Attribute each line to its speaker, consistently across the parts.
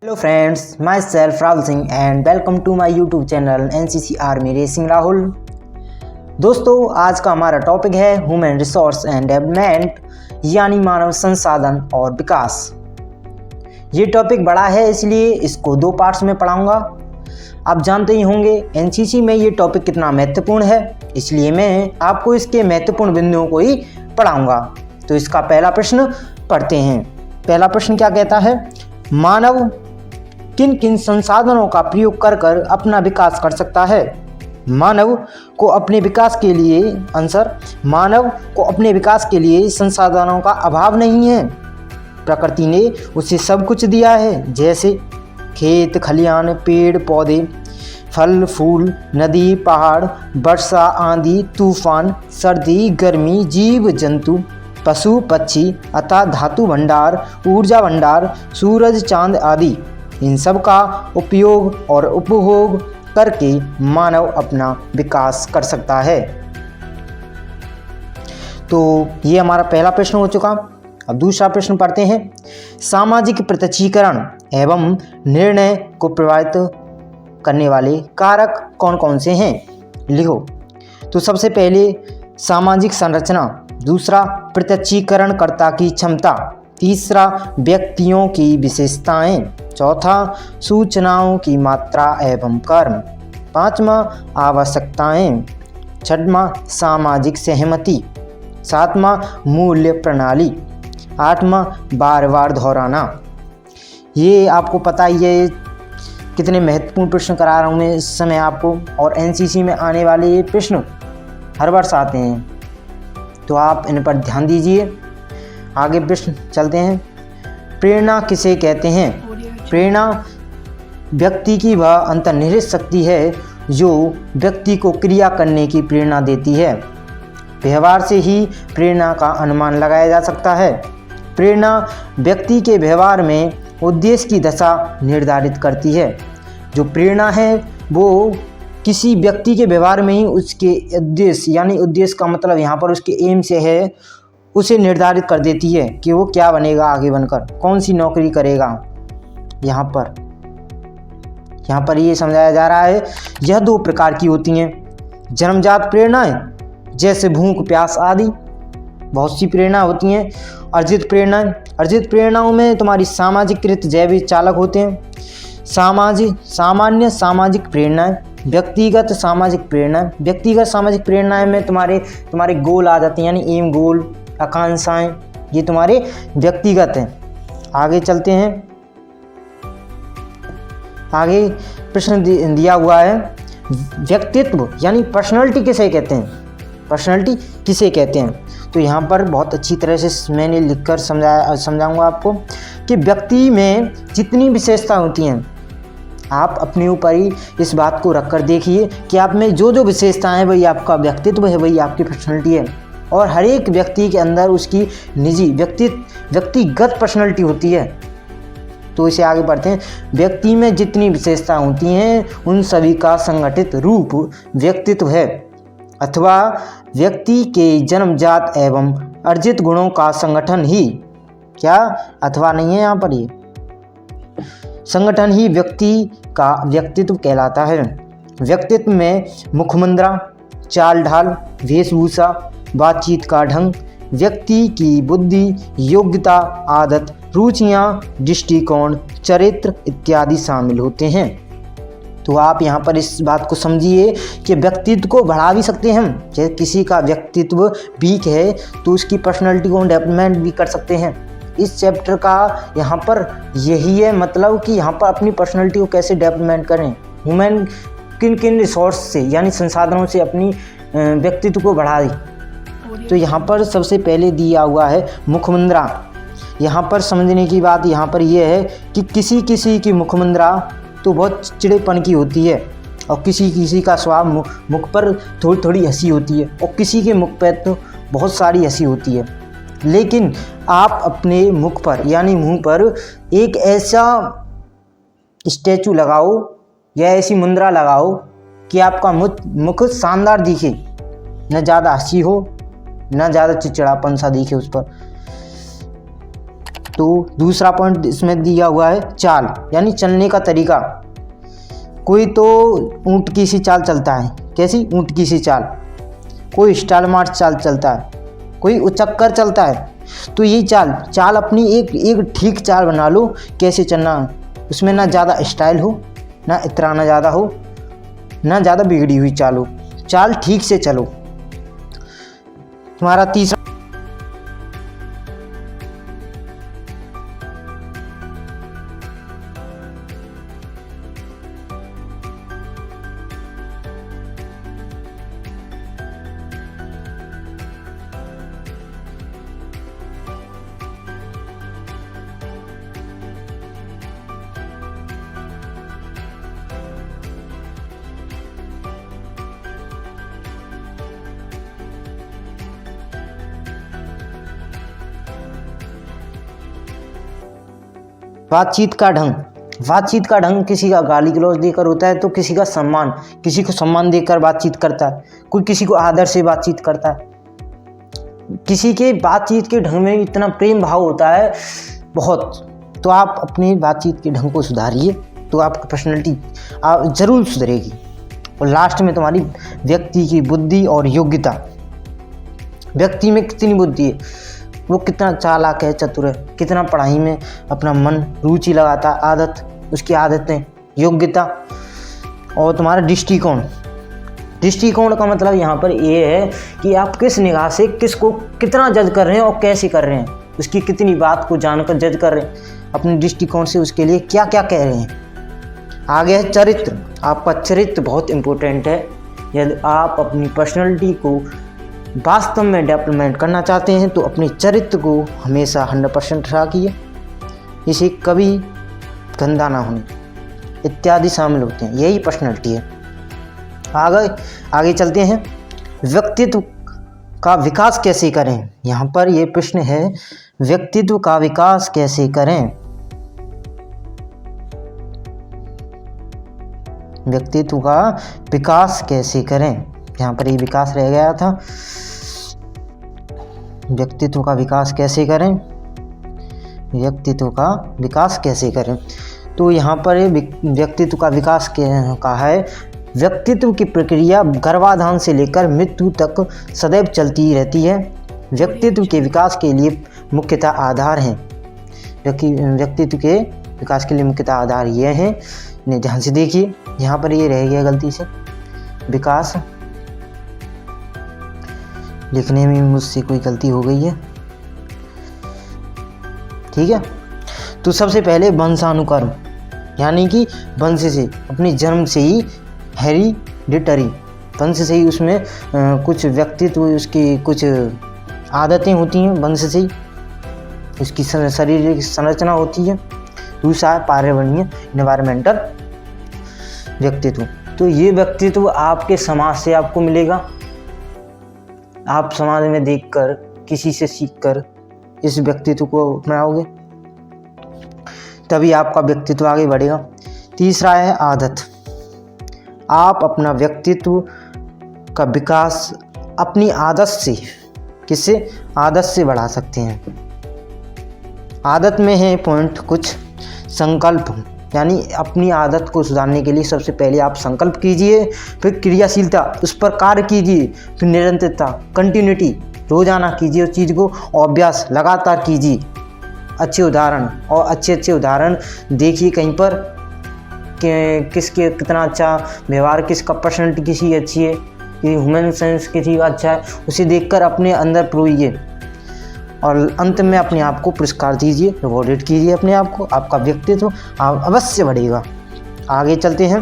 Speaker 1: Hello friends, myself Rahul Singh and welcome to my YouTube channel NCC army racing Rahul. दोस्तों, आज का हमारा topic है ह्यूमन रिसोर्स एंड डेवलपमेंट, यानी मानव संसाधन और विकास। ये टॉपिक बड़ा है, इसलिए इसको दो पार्ट्स में पढ़ाऊंगा। आप जानते ही होंगे एनसीसी में ये टॉपिक कितना महत्वपूर्ण है, इसलिए मैं आपको इसके महत्वपूर्ण बिंदुओं को ही पढ़ाऊंगा। तो इसका पहला प्रश्न पढ़ते हैं। पहला प्रश्न क्या कहता है? मानव किन किन संसाधनों का प्रयोग कर कर अपना विकास कर सकता है? मानव को अपने विकास के लिए मानव को अपने विकास के लिए संसाधनों का अभाव नहीं है। प्रकृति ने उसे सब कुछ दिया है, जैसे खेत खलिहान, पेड़ पौधे, फल फूल, नदी पहाड़, वर्षा आंधी तूफान, सर्दी गर्मी, जीव जंतु, पशु पक्षी, अतः धातु भंडार, ऊर्जा भंडार, सूरज चांद आदि। इन सब का उपयोग और उपभोग करके मानव अपना विकास कर सकता है। तो ये हमारा पहला प्रश्न हो चुका। अब दूसरा प्रश्न पढ़ते हैं। सामाजिक प्रत्यक्षीकरण एवं निर्णय को प्रभावित करने वाले कारक कौन कौन से हैं? लिखो। तो सबसे पहले सामाजिक संरचना, दूसरा प्रत्यक्षीकरणकर्ता की क्षमता, तीसरा व्यक्तियों की विशेषताएं, चौथा सूचनाओं की मात्रा एवं क्रम, पांचवा आवश्यकताएं, छठवां सामाजिक सहमति, सातवां मूल्य प्रणाली, आठवां बार बार दोहराना। ये आपको पता ही है कितने महत्वपूर्ण प्रश्न करा रहा हूँ मैं इस समय आपको, और एनसीसी में आने वाले ये प्रश्न हर वर्ष आते हैं, तो आप इन पर ध्यान दीजिए। आगे प्रश्न चलते हैं। प्रेरणा किसे कहते हैं? प्रेरणा व्यक्ति की वह अंतर्निहित शक्ति है जो व्यक्ति को क्रिया करने की प्रेरणा देती है। व्यवहार से ही प्रेरणा का अनुमान लगाया जा सकता है। प्रेरणा व्यक्ति के व्यवहार में उद्देश्य की दशा निर्धारित करती है। जो प्रेरणा है वो किसी व्यक्ति के व्यवहार में ही उसके उद्देश्य, यानी उद्देश्य का मतलब यहाँ पर उसके एम से है, उसे निर्धारित कर देती है कि वो क्या बनेगा आगे बनकर, कौन सी नौकरी करेगा। यहाँ पर ये समझाया जा रहा है। यह दो प्रकार की होती हैं। जन्मजात प्रेरणाएं, जैसे भूख प्यास आदि, बहुत सी प्रेरणा होती हैं। अर्जित प्रेरणाओं में तुम्हारी सामाजिकृत जैविक चालक होते हैं। सामान्य सामाजिक प्रेरणाएं, व्यक्तिगत सामाजिक प्रेरणाएं में तुम्हारे गोल आ जाते हैं, यानी एम, गोल, आकांक्षाएं, ये तुम्हारे व्यक्तिगत हैं। आगे चलते हैं। आगे प्रश्न दिया हुआ है, व्यक्तित्व यानी पर्सनालिटी किसे कहते हैं? तो यहाँ पर बहुत अच्छी तरह से मैंने लिखकर समझाऊंगा आपको कि व्यक्ति में जितनी विशेषता होती हैं, आप अपने ऊपर ही इस बात को रखकर देखिए कि आप में जो जो विशेषताएं हैं वही आपका व्यक्तित्व है, वही आपकी पर्सनालिटी है। और हर एक व्यक्ति के अंदर उसकी निजी व्यक्तिगत पर्सनालिटी होती है। तो इसे आगे बढ़ते हैं। व्यक्ति में जितनी विशेषता होती हैं उन सभी का संगठित रूप व्यक्तित्व है, अथवा व्यक्ति के जन्मजात एवं अर्जित गुणों का संगठन ही, क्या अथवा नहीं है यहाँ पर, ये संगठन ही व्यक्ति का व्यक्तित्व कहलाता है। व्यक्तित्व में मुखमुद्रा, चाल ढाल, वेशभूषा, बातचीत का ढंग, व्यक्ति की बुद्धि, योग्यता, आदत, रुचियाँ, दृष्टिकोण, चरित्र इत्यादि शामिल होते हैं। तो आप यहाँ पर इस बात को समझिए कि व्यक्तित्व को बढ़ा भी सकते हैं हम। जैसे किसी का व्यक्तित्व वीक है तो उसकी पर्सनालिटी को डेवलपमेंट भी कर सकते हैं। इस चैप्टर का यहाँ पर यही है मतलब कि यहाँ पर अपनी पर्सनालिटी को कैसे डेवलपमेंट करें, ह्यूमन किन रिसोर्स से यानी संसाधनों से अपनी व्यक्तित्व को बढ़ाएं। तो यहाँ पर सबसे पहले दिया हुआ है मुखमुद्रा। यहाँ पर समझने की बात यहाँ पर यह है कि किसी की मुखमुद्रा तो बहुत चिड़ेपन की होती है, और किसी का स्वभाव मुख पर थोड़ी हंसी होती है, और किसी के मुख पर तो बहुत सारी हंसी होती है। लेकिन आप अपने मुख पर यानी मुंह पर एक ऐसा स्टैचू लगाओ या ऐसी मुद्रा लगाओ कि आपका मुख शानदार दिखे, न ज़्यादा हंसी हो न ज़्यादा चिड़चिड़ापन सा दिखे उस पर। तो दूसरा पॉइंट इसमें दिया हुआ है चाल, यानी चलने का तरीका। कोई तो ऊँट की सी चाल चलता है, कैसी ऊँट की सी चाल, कोई स्टाइल मार्च चाल चलता है, कोई उचक्कर चलता है। तो ये चाल अपनी एक ठीक चाल बना लो कैसे चलना है। उसमें ना ज़्यादा स्टाइल हो, ना इतराना ज़्यादा हो, ना ज़्यादा बिगड़ी हुई चाल हो। चाल ठीक से चलो। तुम्हारा तीसरा बातचीत का ढंग किसी का गाली गलौज देकर होता है तो किसी का सम्मान, किसी को सम्मान देकर बातचीत करता है, कोई किसी को आदर से बातचीत करता है। किसी के बातचीत के ढंग में इतना प्रेम भाव होता है बहुत। तो आप अपनी बातचीत के ढंग को सुधारिए तो आपकी पर्सनैलिटी ज़रूर सुधरेगी। और लास्ट में तुम्हारी व्यक्ति की बुद्धि और योग्यता। व्यक्ति में कितनी बुद्धि है, वो कितना चालाक है, चतुर है, कितना पढ़ाई में अपना मन रुचि लगाता, आदत, उसकी आदतें, योग्यता। और तुम्हारा दृष्टिकोण का मतलब यहाँ पर ये है कि आप किस निगाह से किसको कितना जज कर रहे हैं और कैसे कर रहे हैं, उसकी कितनी बात को जानकर जज कर रहे हैं, अपने दृष्टिकोण से उसके लिए क्या क्या कह रहे हैं। आगे है चरित्र। आपका चरित्र बहुत इम्पोर्टेंट है। यदि आप अपनी पर्सनैलिटी को वास्तव में डेवलपमेंट करना चाहते हैं तो अपने चरित्र को हमेशा 100% रखिए, इसे कभी गंदा ना होने इत्यादि शामिल होते हैं। यही पर्सनैलिटी है। आगे चलते हैं। व्यक्तित्व का विकास कैसे करें। यहाँ पर ये प्रश्न है, व्यक्तित्व का विकास कैसे करें। व्यक्तित्व का विकास कैसे करें, यहाँ पर ये विकास रह गया था। व्यक्तित्व का विकास कैसे करें, व्यक्तित्व का विकास कैसे करें। तो यहाँ पर व्यक्तित्व का विकास का है, व्यक्तित्व की प्रक्रिया गर्भाधान से लेकर मृत्यु तक सदैव चलती रहती है। व्यक्तित्व के विकास के लिए मुख्यतः आधार हैं। व्यक्तित्व के विकास के लिए मुख्यतः आधार ये हैं, इन्हें ध्यान से देखिए। यहाँ पर ये रह गया गलती से, विकास लिखने में मुझसे कोई गलती हो गई है, ठीक है। तो सबसे पहले वंशानुक्रम, यानी कि वंश से, अपने जन्म से ही हेरिडिटरी, वंश से ही उसमें कुछ व्यक्तित्व, उसकी कुछ आदतें होती हैं, वंश से ही उसकी शारीरिक संरचना होती है। दूसरा है पर्यावरणीय, एनवायरमेंटल व्यक्तित्व। तो ये व्यक्तित्व आपके समाज से आपको मिलेगा। आप समाज में देखकर, किसी से सीखकर इस व्यक्तित्व को अपनाओगे, तभी आपका व्यक्तित्व आगे बढ़ेगा। तीसरा है आदत। आप अपना व्यक्तित्व का विकास अपनी आदत से, किससे, आदत से बढ़ा सकते हैं। आदत में है पॉइंट कुछ संकल्प, यानी अपनी आदत को सुधारने के लिए सबसे पहले आप संकल्प कीजिए, फिर क्रियाशीलता, उस पर कार्य कीजिए, फिर निरंतरता, कंटिन्यूटी, रोजाना कीजिए उस चीज़ को, और अभ्यास लगातार कीजिए। अच्छे उदाहरण और अच्छे उदाहरण देखिए कहीं पर कि किसके कितना अच्छा व्यवहार, किसका पर्सनैलिटी किसी अच्छी है, कि ह्यूमन सेंस किसी का अच्छा है, उसे देखकर अपने अंदर प्रोइए और अंत में अपने आप को पुरस्कार दीजिए, रिवॉर्डेड कीजिए अपने आप को। आपका व्यक्तित्व अवश्य बढ़ेगा। आगे चलते हैं।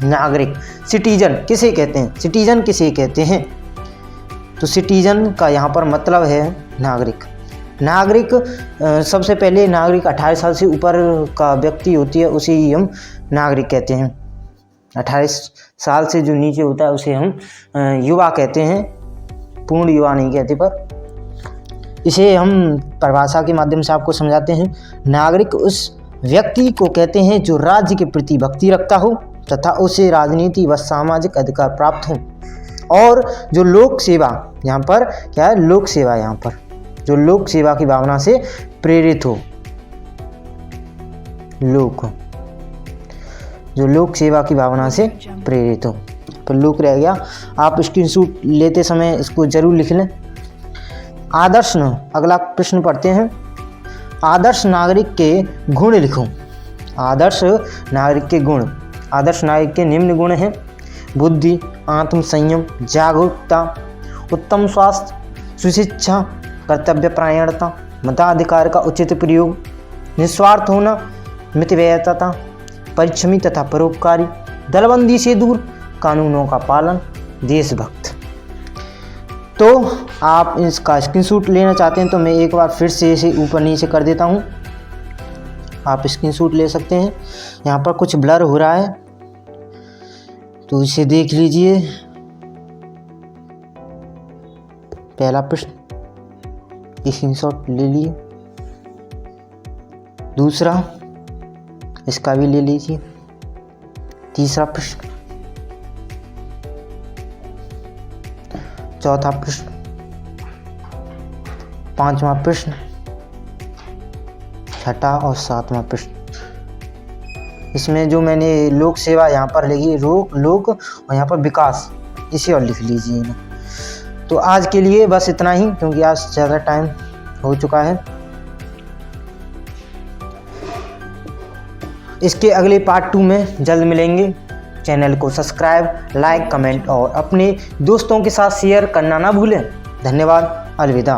Speaker 1: नागरिक, सिटीजन किसे कहते हैं, सिटीजन किसे कहते हैं। तो सिटीजन का यहाँ पर मतलब है नागरिक। नागरिक सबसे पहले नागरिक 18 साल से ऊपर का व्यक्ति होती है, उसे ही हम नागरिक कहते हैं। 28 साल से जो नीचे होता है उसे हम युवा कहते हैं, पूर्ण युवा नहीं कहते, पर इसे हम परिभाषा के माध्यम से आपको समझाते हैं। नागरिक उस व्यक्ति को कहते हैं जो राज्य के प्रति भक्ति रखता हो तथा उसे राजनीति व सामाजिक अधिकार प्राप्त हो, और जो लोक सेवा, यहाँ पर क्या है, लोक सेवा, यहाँ पर जो लोक सेवा की भावना से प्रेरित हो। लोक, जो लोक सेवा की भावना से प्रेरित हो। तो लोक रह गया, आप स्क्रीनशॉट लेते समय इसको जरूर लिख लें। आदर्श न, अगला प्रश्न पढ़ते हैं। आदर्श नागरिक के गुण लिखो। आदर्श नागरिक के गुण। आदर्श नागरिक के निम्न गुण हैं: बुद्धि, आत्म संयम, जागरूकता, उत्तम स्वास्थ्य, सुशिक्षा, कर्तव्य परायणता, मताधिकार का उचित प्रयोग, निस्वार्थ होना, मितव्ययिता, परिश्रमी तथा परोपकारी, दलबंदी से दूर, कानूनों का पालन, देशभक्त। तो आप इसका स्क्रीनशॉट लेना चाहते हैं तो मैं एक बार फिर से इसे ऊपर नीचे कर देता हूँ, आप स्क्रीनशॉट ले सकते हैं। यहाँ पर कुछ ब्लर हो रहा है तो इसे देख लीजिए। पहला प्रश्न स्क्रीनशॉट ले लिए, दूसरा इसका भी ले लीजिए, तीसरा प्रश्न, चौथा प्रश्न, पांचवा प्रश्न, छठा और सातवां प्रश्न। इसमें जो मैंने लोक सेवा यहाँ पर लिखी, लोक और यहाँ पर विकास, इसे और लिख लीजिए ना। तो आज के लिए बस इतना ही, क्योंकि आज ज़्यादा टाइम हो चुका है। इसके अगले पार्ट 2 में जल्द मिलेंगे। चैनल को सब्सक्राइब, लाइक, कमेंट और अपने दोस्तों के साथ शेयर करना ना भूलें। धन्यवाद, अलविदा।